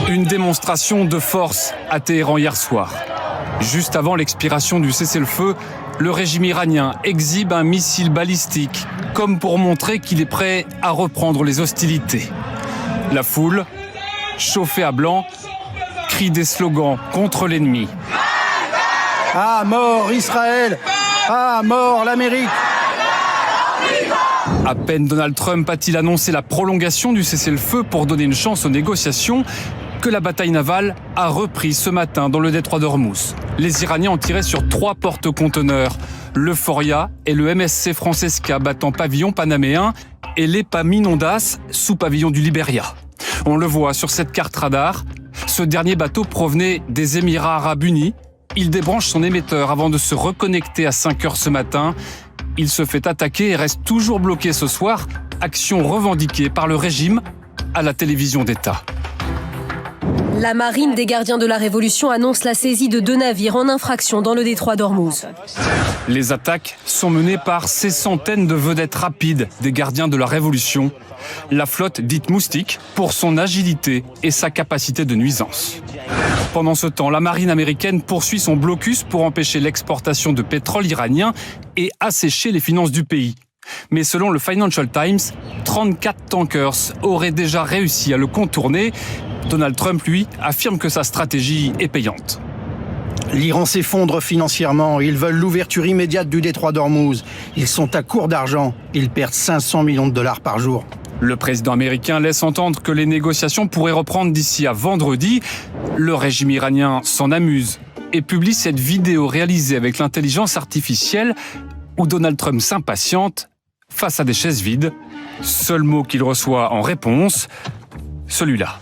Une démonstration de force à Téhéran hier soir. Juste avant l'expiration du cessez-le-feu, le régime iranien exhibe un missile balistique, comme pour montrer qu'il est prêt à reprendre les hostilités. La foule, chauffée à blanc, crie des slogans contre l'ennemi. À mort Israël! À mort l'Amérique! À peine Donald Trump a-t-il annoncé la prolongation du cessez-le-feu pour donner une chance aux négociations que la bataille navale a repris ce matin dans le détroit d'Ormuz. Les Iraniens ont tiré sur 3 porte-conteneurs, l'Euphoria et le MSC Francesca battant pavillon panaméen et l'Epaminondas sous pavillon du Liberia. On le voit sur cette carte radar, ce dernier bateau provenait des Émirats Arabes Unis. Il débranche son émetteur avant de se reconnecter à 5 heures ce matin. Il se fait attaquer et reste toujours bloqué ce soir, action revendiquée par le régime à la télévision d'État. La marine des gardiens de la Révolution annonce la saisie de 2 navires en infraction dans le détroit d'Ormuz. Les attaques sont menées par ces centaines de vedettes rapides des gardiens de la Révolution. La flotte dite moustique pour son agilité et sa capacité de nuisance. Pendant ce temps, la marine américaine poursuit son blocus pour empêcher l'exportation de pétrole iranien et assécher les finances du pays. Mais selon le Financial Times, 34 tankers auraient déjà réussi à le contourner. Donald Trump, lui, affirme que sa stratégie est payante. L'Iran s'effondre financièrement. Ils veulent l'ouverture immédiate du détroit d'Ormuz. Ils sont à court d'argent. Ils perdent 500 millions de dollars par jour. Le président américain laisse entendre que les négociations pourraient reprendre d'ici à vendredi. Le régime iranien s'en amuse et publie cette vidéo réalisée avec l'intelligence artificielle où Donald Trump s'impatiente face à des chaises vides. Seul mot qu'il reçoit en réponse, celui-là.